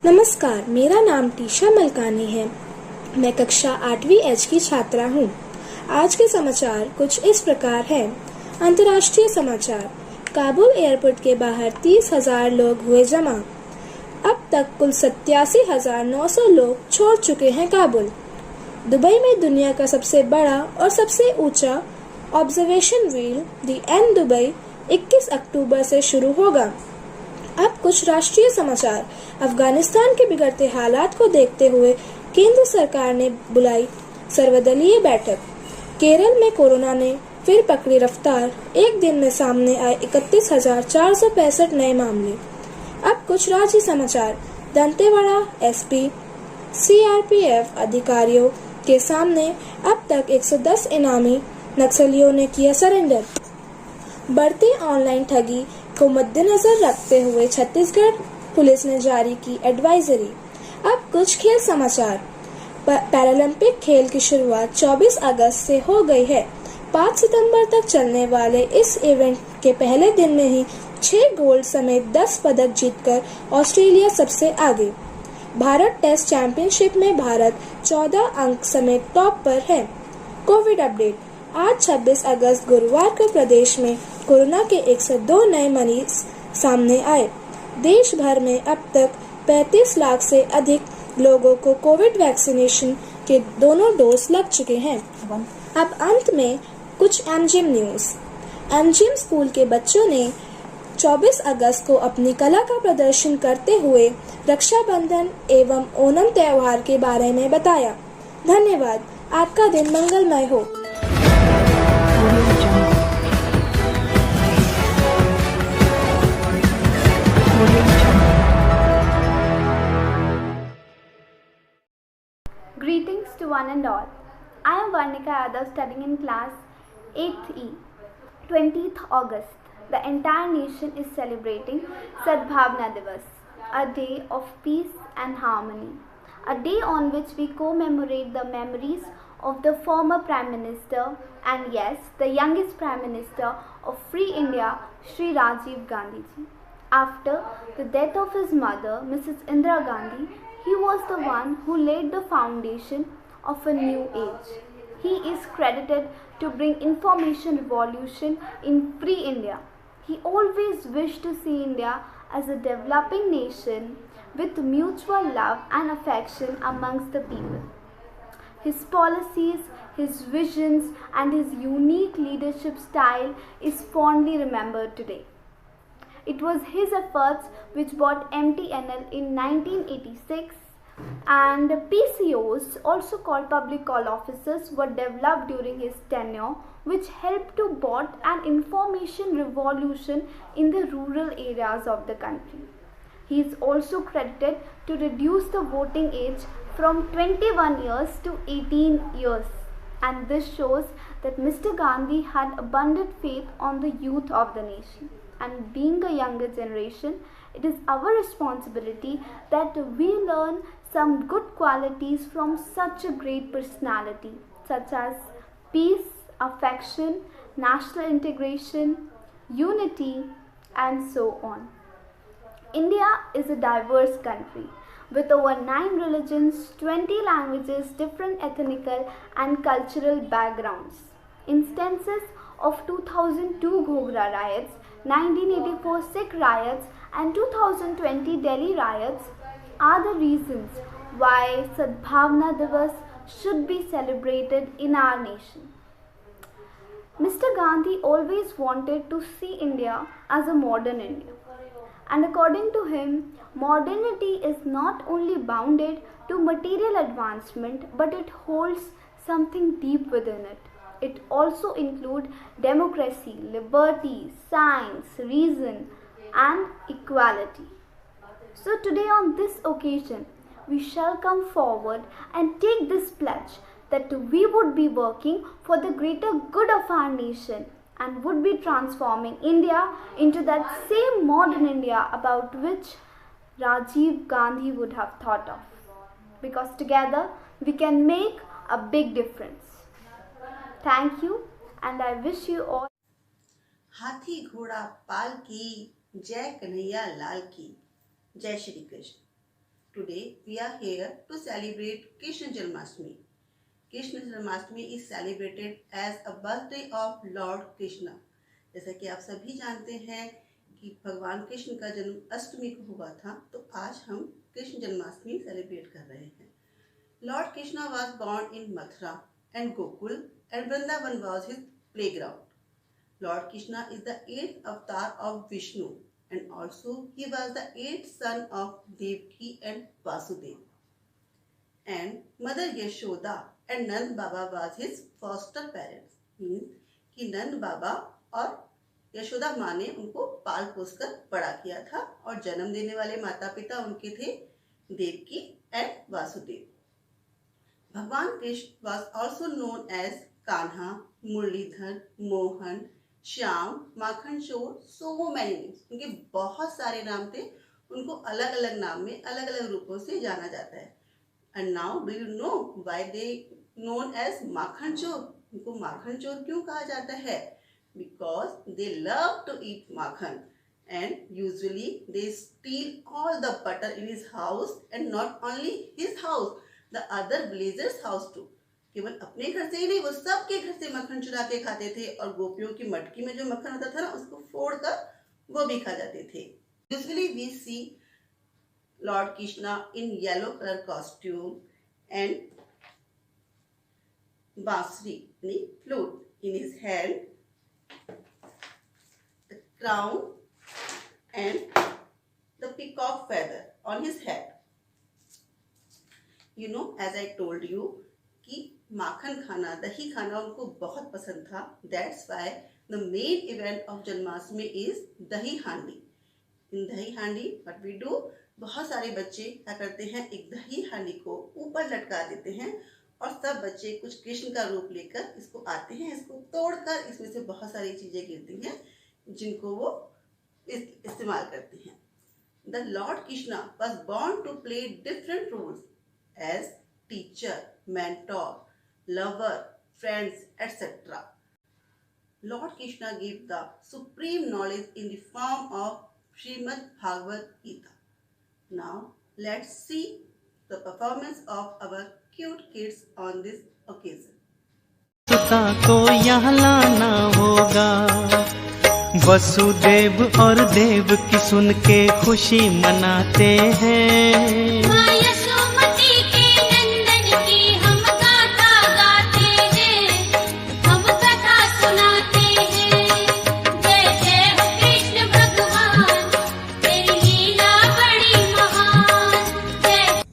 नमस्कार, मेरा नाम टीशा मलकानी है। मैं कक्षा 8वीं एच की छात्रा हूँ। आज के समाचार कुछ इस प्रकार हैं। अंतर्राष्ट्रीय समाचार। काबुल एयरपोर्ट के बाहर 30,000 लोग हुए जमा। अब तक कुल 87,900 लोग छोड़ चुके हैं काबुल। दुबई में दुनिया का सबसे बड़ा और सबसे ऊंचा ऑब्जर्वेशन व्हील दी एन दुबई 21 अक्टूबर से शुरू होगा। अब कुछ राष्ट्रीय समाचार। अफगानिस्तान के बिगड़ते हालात को देखते हुए केंद्र सरकार ने बुलाई सर्वदलीय बैठक। केरल में कोरोना ने फिर पकड़ी रफ्तार। एक दिन में सामने आए 31,465 नए मामले। अब कुछ राज्य समाचार। दंतेवाड़ा एसपी सीआरपीएफ अधिकारियों के सामने अब तक 110 इनामी नक्सलियों ने किया सरेंडर। बढ़ती ऑनलाइन ठगी को मद्देनजर रखते हुए छत्तीसगढ़ पुलिस ने जारी की एडवाइजरी। अब कुछ खेल समाचार। पैरालंपिक खेल की शुरुआत 24 अगस्त से हो गई है। 5 सितंबर तक चलने वाले इस इवेंट के पहले दिन में ही 6 गोल्ड समेत 10 पदक जीतकर ऑस्ट्रेलिया सबसे आगे। भारत टेस्ट चैंपियनशिप में भारत 14 अंक समेत टॉप पर है। Covid update. आज 26 अगस्त गुरुवार को प्रदेश में कोरोना के 102 नए मरीज सामने आए। देश भर में अब तक 35 लाख से अधिक लोगों को कोविड वैक्सीनेशन के दोनों डोज लग चुके हैं। अब अंत में कुछ एमजीएम न्यूज। एमजीएम स्कूल के बच्चों ने 24 अगस्त को अपनी कला का प्रदर्शन करते हुए रक्षाबंधन एवं ओणम त्योहार के बारे में बताया। धन्यवाद। आपका दिन मंगलमय हो। Greetings to one and all. I am Varnika Yadav, studying in class 8th E. 20th August. The entire nation is celebrating Sadbhavna Divas, a day of peace and harmony. A day on which we commemorate the memories of the former Prime Minister and yes, the youngest Prime Minister of Free India, Shri Rajiv Gandhi ji. After the death of his mother, Mrs. Indira Gandhi, he was the one who laid the foundation of a new age. He is credited to bring information revolution in free India. He always wished to see India as a developing nation with mutual love and affection amongst the people. His policies, his visions and his unique leadership style is fondly remembered today. It was his efforts which brought MTNL in 1986 and PCOs, also called public call officers, were developed during his tenure, which helped to brought an information revolution in the rural areas of the country. He is also credited to reduce the voting age from 21 years to 18 years. And this shows that Mr. Gandhi had abundant faith on the youth of the nation. And being a younger generation, it is our responsibility that we learn some good qualities from such a great personality, such as peace, affection, national integration, unity, and so on. India is a diverse country with over 9 religions, 20 languages, different ethnical and cultural backgrounds. Instances of 2002 Ghogra riots, 1984 Sikh riots and 2020 Delhi riots are the reasons why Sadbhavna Divas should be celebrated in our nation. Mr. Gandhi always wanted to see India as a modern India. And according to him, modernity is not only bounded to material advancement, but it holds something deep within it. It also includes democracy, liberty, science, reason, and equality. So today on this occasion, we shall come forward and take this pledge that we would be working for the greater good of our nation and would be transforming India into that same modern India about which Rajiv Gandhi would have thought of. Because together we can make a big difference. Thank you and I wish you all. हाथी घोड़ा पाल की, जय कन्हैया लाल की। जय Shri Krishna. Today we are here to celebrate Krishna Janmashtami. Krishna Janmashtami is celebrated as a birthday of Lord Krishna. जैसा कि आप सभी जानते हैं कि भगवान कृष्ण का जन्म अष्टमी को हुआ था, तो आज हम कृष्ण जन्माष्टमी सेलिब्रेट कर रहे हैं. Lord Krishna was born in Mathura and Gokul, and Vrindavan was his playground. Lord Krishna is the 8th avatar of Vishnu, and also he was the 8th son of Devaki and Vasudeva. And Mother Yashoda and Nand Baba was his foster parents. Means कि नंद बाबा और यशोदा माँ ने उनको पाल पोस कर बड़ा किया था, और जन्म देने वाले माता पिता उनके थे देवकी एंड वासुदेव. भगवान Krishna was also known as Kanha, Muralidhar, Mohan, Shyam, माखन चोर, so many names. उनके बहुत सारे नाम थे. उनको अलग अलग नाम में अलग अलग रूपों से जाना जाता है. And now do you know why they known as माखन चोर? उनको माखन चोर क्यों कहा जाता है? Because they love to eat Makhan, and usually they steal all the butter in his house, and not only his house, the other villagers' house too. केवल अपने घर से ही नहीं, वो सबके घर से मक्खन चुरा के खाते थे, और गोपियों की मटकी में जो मक्खन होता था ना, उसको फोड़कर वो भी खा जाते थे. Usually we see Lord Krishna in yellow color costume and bansuri, flute in his hand, the crown and the peacock feather on his head. You know, as I told you कि माखन खाना, दही खाना उनको बहुत पसंद था. That's why the main event of Janmashtami is दही हांडी. In दही हांडी what we do, बहुत सारे बच्चे क्या करते हैं, एक दही हांडी को ऊपर लटका देते हैं, और सब बच्चे कुछ कृष्ण का रूप लेकर इसको आते हैं. इसको तोड़कर इसमें से बहुत सारी चीजें गिरती हैं जिनको वो इस्तेमाल करते हैं. The Lord Krishna was born to play different roles as teacher, mentor, lover, friends, etc. Lord Krishna gave the supreme knowledge in the form of Srimad Bhagavad Gita. Now let's see the performance of our cute kids on this occasion. पिता को यहाँ लाना होगा, वसुदेव और देव की सुन के खुशी मनाते हैं. माँ यशोमती के नंदन की हम गाथा गाते हैं, हम कथा सुनाते हैं. जय जय हो कृष्ण भगवान, तेरी लीला बड़ी महान. जय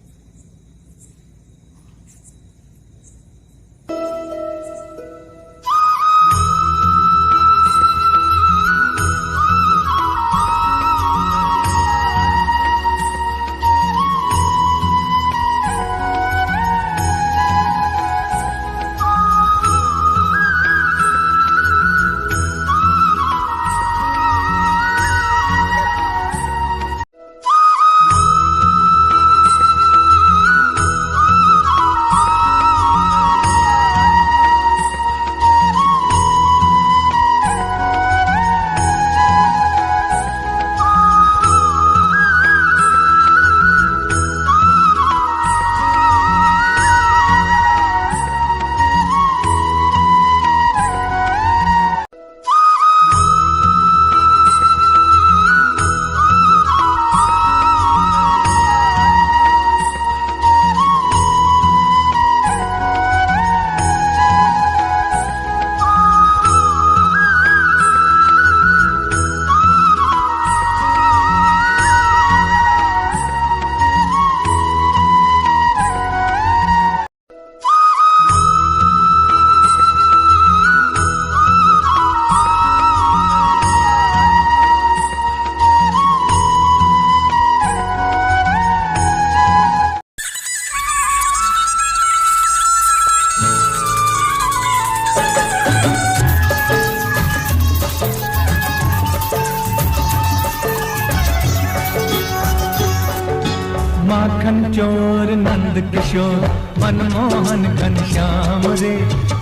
माखन चोर नंद किशोर मनमोहन घनश्याम रे,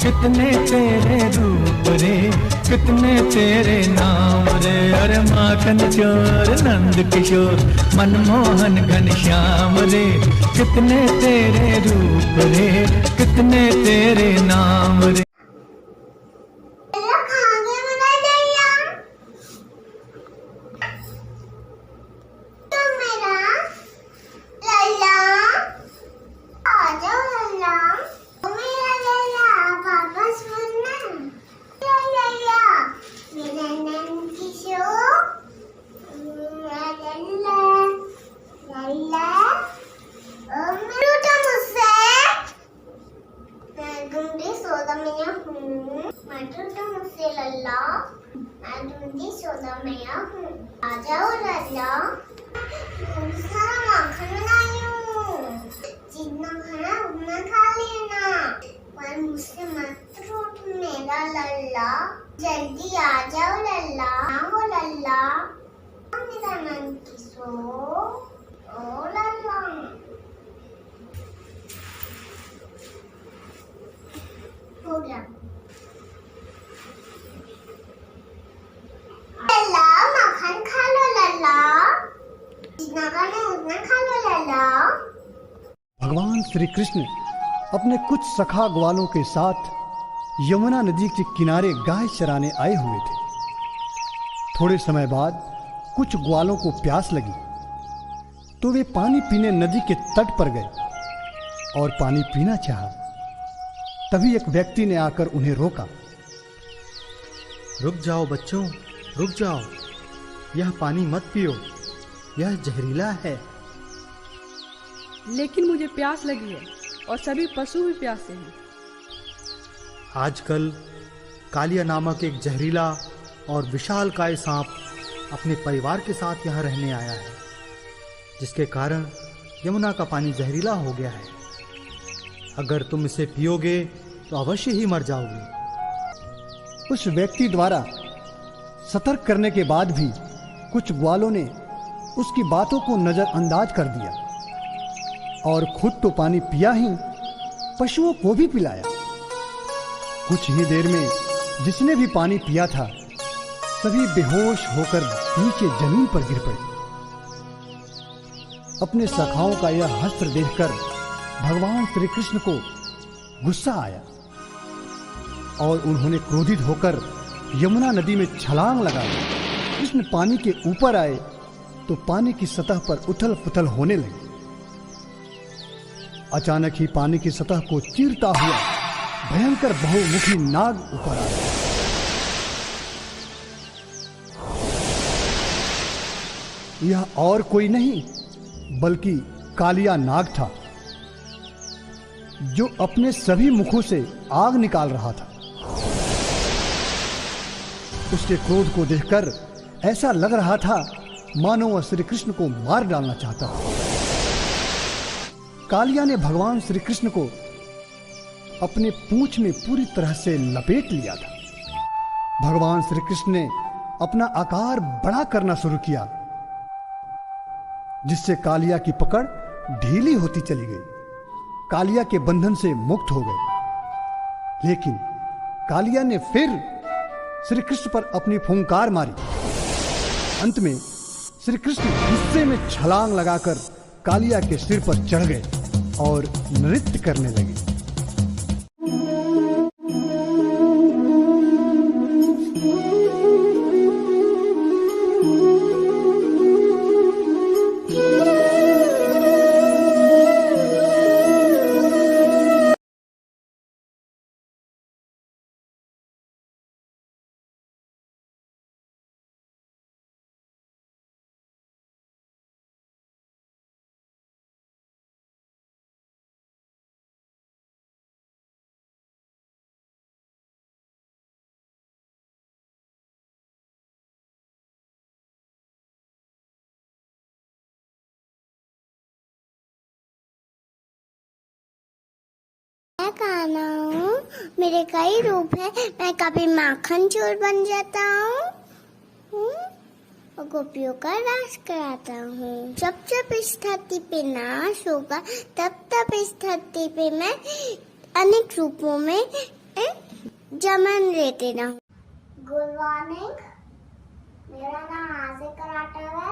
कितने तेरे रूप रे, कितने तेरे नाम रे, अरे माखन चोर नंद किशोर मनमोहन घनश्याम रे, कितने तेरे रूप रे, कितने तेरे नाम रे। आ जाओ लल्ला, सारा माखन लाई हूँ, जितना खाना उतना खा लेना, पर मुझसे मत रूठ मेरा लल्ला, जल्दी आ जाओ लल्ला, आओ लल्ला, मेरा नंद किशोर, ओ लल्ला। हो गया लल्ला, माखन खा लो लल्ला, जितना खाना उतना खा लो लल्ला। भगवान श्री कृष्ण अपने कुछ सखा ग्वालों के साथ यमुना नदी के किनारे गाय चराने आए हुए थे। थोड़े समय बाद कुछ ग्वालों को प्यास लगी तो वे पानी पीने नदी के तट पर गए और पानी पीना चाहा। तभी एक व्यक्ति ने आकर उन्हें रोका। रुक जाओ बच्चों, रुक जाओ, यह पानी मत पियो, यह जहरीला है। लेकिन मुझे प्यास लगी है और सभी पशु भी प्यासे हैं। आजकल कालिया नामक एक जहरीला और विशालकाय सांप अपने परिवार के साथ यहाँ रहने आया है, जिसके कारण यमुना का पानी जहरीला हो गया है। अगर तुम इसे पियोगे तो अवश्य ही मर जाओगे। उस व्यक्ति द्वारा सतर्क करने के बाद भी कुछ ग्वालों ने उसकी बातों को नजरअंदाज कर दिया और खुद तो पानी पिया ही, पशुओं को भी पिलाया। कुछ ही देर में जिसने भी पानी पिया था सभी बेहोश होकर नीचे जमीन पर गिर पड़े। अपने सखाओं का यह हस्त्र देखकर भगवान श्री कृष्ण को गुस्सा आया और उन्होंने क्रोधित होकर यमुना नदी में छलांग लगाई। कृष्ण पानी के ऊपर आए तो पानी की सतह पर उथल पुथल होने लगी। अचानक ही पानी की सतह को चीरता हुआ भयंकर बहुमुखी नाग ऊपर आया। यह और कोई नहीं बल्कि कालिया नाग था, जो अपने सभी मुखों से आग निकाल रहा था। उसके क्रोध को देखकर ऐसा लग रहा था मानो वह श्री कृष्ण को मार डालना चाहता था। कालिया ने भगवान श्री कृष्ण को अपने पूंछ में पूरी तरह से लपेट लिया था। भगवान श्री कृष्ण ने अपना आकार बड़ा करना शुरू किया, जिससे कालिया की पकड़ ढीली होती चली गई। कालिया के बंधन से मुक्त हो गए। लेकिन कालिया ने फिर श्री कृष्ण पर अपनी फुंकार मारी। अंत में श्री कृष्ण गुस्से में छलांग लगाकर कालिया के सिर पर चढ़ गए और नृत्य करने लगे। मैं कान्हा हूँ, मेरे कई रूप है। मैं कभी माखन चोर बन जाता हूँ और गोपियों का रास कराता हूँ। जब जब इस धरती पे नाश होगा तब तब इस धरती पे मैं अनेक रूपों में जन्म लेते रहूँ। Good morning. मेरा नाम आसिक कराटा है।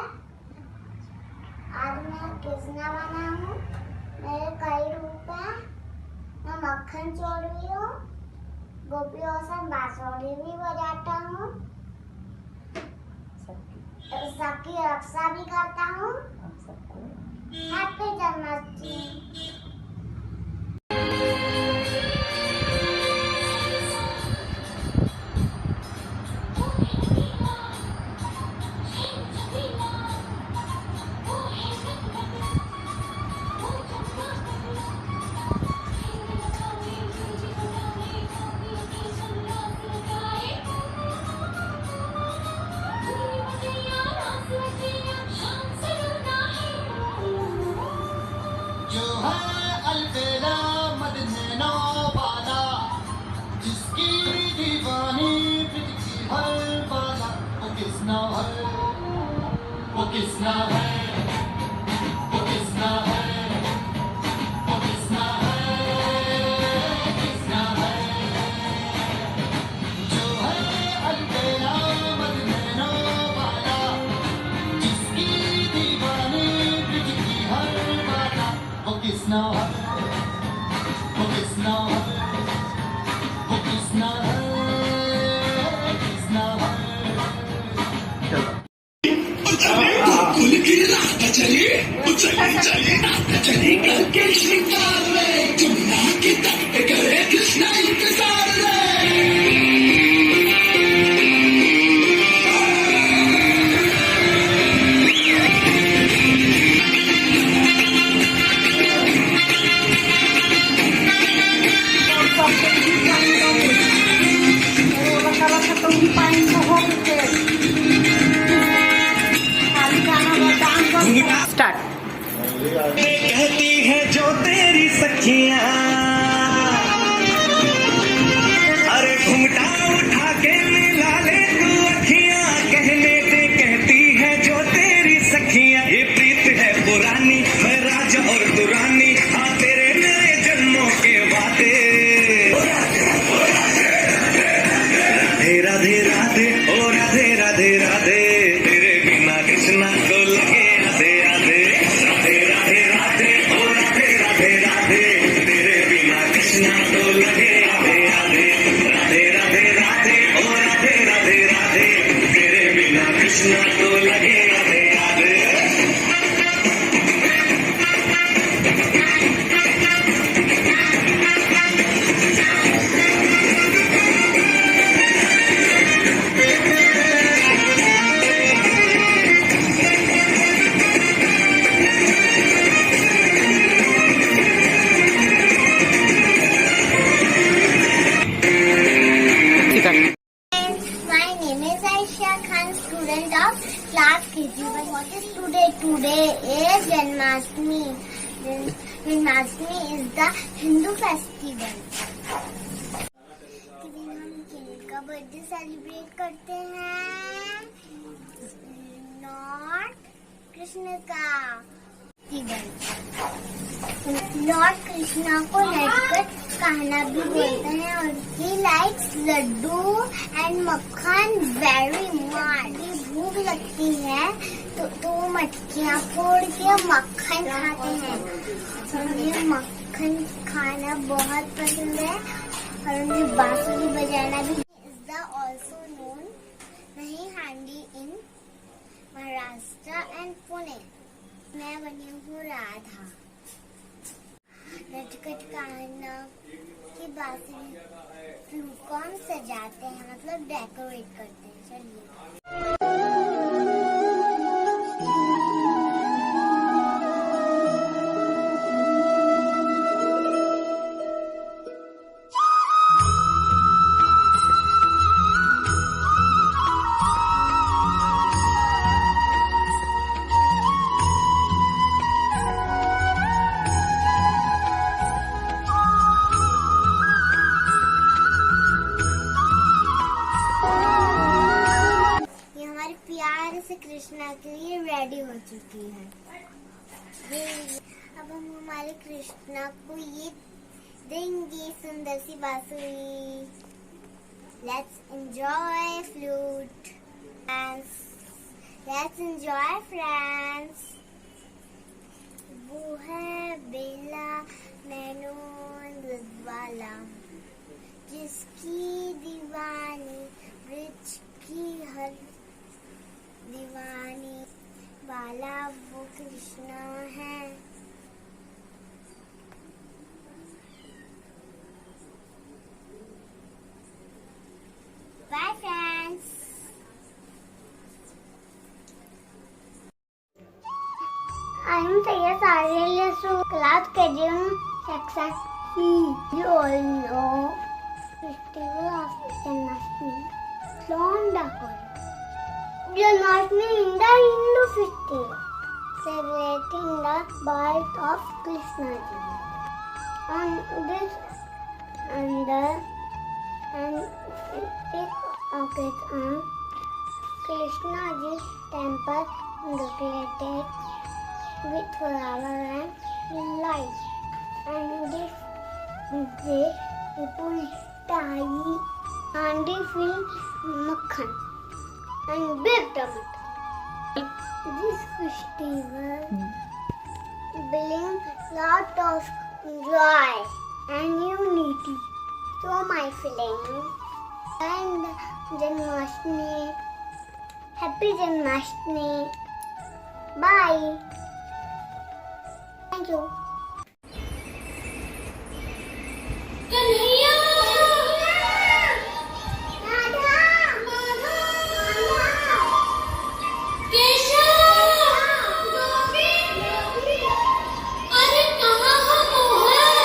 आज मैं कृष्णा बना हूँ। मेरे कई रूप हैं। मैं मक्खन चोर भी हूँ, गोपियों से बांसुरी भी बजाता हूँ, सबकी रक्षा भी करता हूँ। हैप्पी जन्माष्टमी। जो है अलबेला मदीना वाला, जिसकी दीवानी ब्रिज की हर बाला, वो किसना है, वो किसना है, वो किसना है, वो किसना है, किसना है। जो है अलबेला मदीना वाला, जिसकी दीवानी ब्रिज की हर बाला, वो किसना है, वो किसना है, वो किसना है, किसना है। कहती है जो तेरी सखियां, अरे घुंघटा उठा के मिला ले तू अखियां, कहने दे कहती है जो तेरी सखियां, ये प्रीत है पुरानी, मैं राजा और तू रानी, हाँ तेरे नए जन्मों के वादे। राधे राधे राधे ओ राधे राधे राधे, तेरे बिना कृष्णा को लगे आधे आधे। राधे राधे राधे ओ राधे राधे राधे, तेरे बिना कृष्णा को लगे आधे आधे। राधे राधे राधे ओ राधे राधे राधे, तेरे बिना कृष्णा को लगे आधे आधे। My name is Aisha Khan, student of class KG1. What is today? Today is Janmashtami. Janmashtami is the Hindu festival. इस दिन हम किसका बर्थडे सेलिब्रेट करते हैं? लॉर्ड कृष्ण का। लॉर्ड कृष्णा को नटखट कहना भी बोलते हैं और ही लाइक्स लड्डू एंड मक्खन वेरी मच। भूख लगती है तो मटकियाँ फोड़ के मक्खन खाते हैं। उन्हें मक्खन खाना बहुत पसंद है और उन्हें बांसुरी बजाना भी। इज द ऑल्सो नोन नहीं हांडी इन महाराष्ट्र एंड पुणे। मैं बनी हूँ राधा। नटखट कहना की बांसुरी फ्लूट को हम सजाते हैं, मतलब डेकोरेट करते हैं। चलिए। प्यार से कृष्णा के लिए रेडी हो चुकी है। अब हम हमारे कृष्णा को ये देंगे सुंदर सी बांसुरी। Let's enjoy flute dance. Let's enjoy friends. वो है बेला नैनों वाला, जिसकी दीवानी ब्रिज की हर दीवानी वाला वो कृष्णा है। Bye friends. I am Sayed Sahil Yasu, class KGM section C. You all know Festival of Janmashtami. Londakol. Janmashtami is the Hindu festival celebrating the birth of Krishna ji. On this occasion, Krishna ji's temple decorated with flower and lights, and this day people tie and they fill makhan and big tomato. This festival brings lot of joy and unity to my feelings. And Janmashtami, happy Janmashtami. Bye. Thank you. Kanhaiya Keshav अरे कहाँ हो मोहन?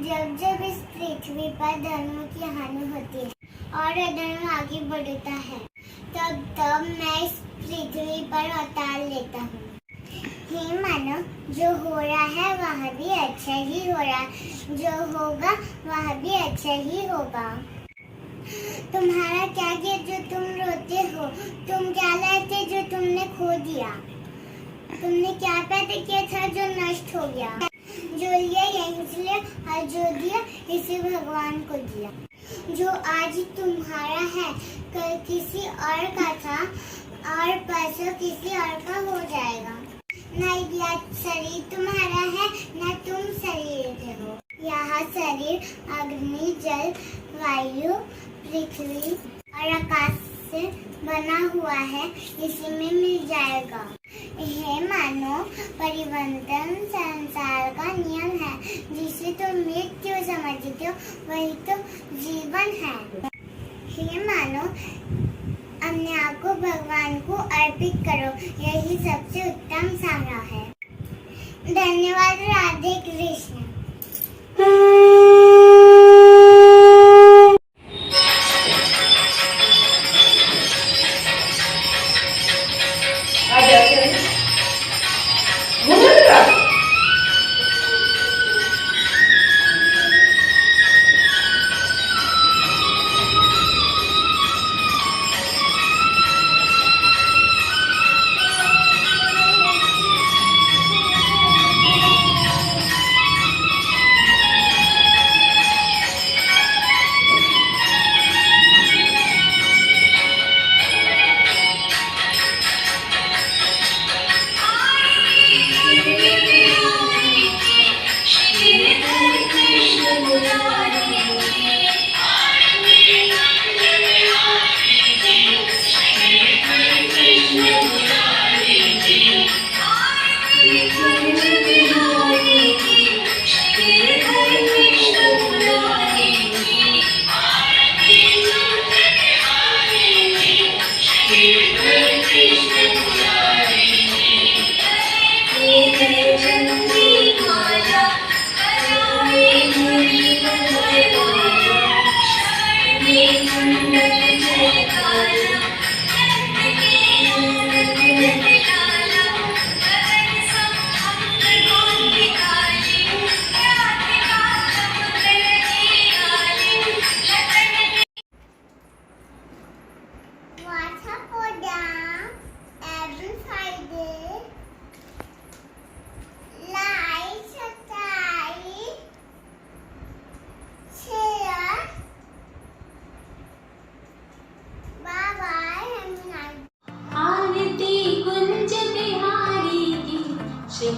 जब जब इस पृथ्वी पर धर्म की हानि होती है और अधर्म आगे बढ़ता है, तब तब मैं इस पृथ्वी पर अवतार लेता हूँ। हे मानव, जो हो रहा है वह भी अच्छा ही हो रहा है, जो होगा वह भी अच्छा ही होगा। तुम्हारा क्या किया जो तुम रोते हो? तुम क्या लाते जो तुमने खो दिया? तुमने क्या पैदा किया था जो नष्ट हो गया? जो लिया यहीं से लिया और जो दिया इसे भगवान को दिया। जो आज तुम्हारा है कल किसी और का था और परसों किसी और का हो जाएगा। न यह शरीर तुम्हारा है न तुम शरीर के हो। यह शरीर अग्नि, जल, वायु, पृथ्वी और आकाश से बना हुआ है, इसी में मिल जाएगा। हे मानो, परिवर्तन संसार का नियम है। जिसे तुम मृत्यु समझते हो वही तो जीवन है। हे मानो, अपने आप को भगवान को अर्पित करो, यही सबसे उत्तम सलाह है। धन्यवाद। राधे कृष्ण।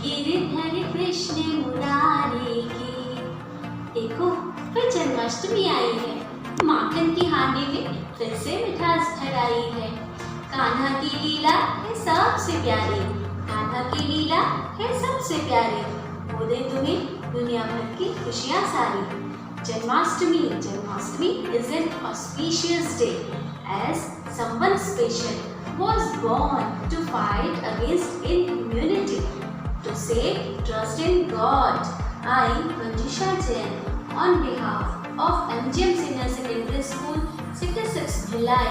गिरधर कृष्ण मुरारी की। देखो फिर जन्माष्टमी आई है, माखन की हांडी में फिर से मिठास भर आई है। कान्हा की लीला है सबसे प्यारी, कान्हा की लीला है सबसे प्यारी। वो दे तुम्हें दुनिया भर की खुशियाँ सारी। Janmashtami is an auspicious day as someone special was born to fight against impunity, to say trust in God. I, Manjusha Jain, on behalf of MGM Senior Secondary School, 66 Bhilai,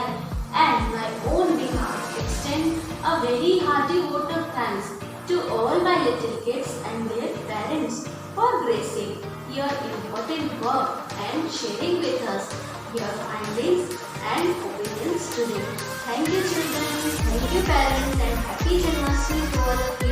and my own behalf, extend a very hearty vote of thanks to all my little kids and their parents for gracing your important work and sharing with us your findings and opinions today. Thank you children, thank you parents, and happy Janmashtami to all of you.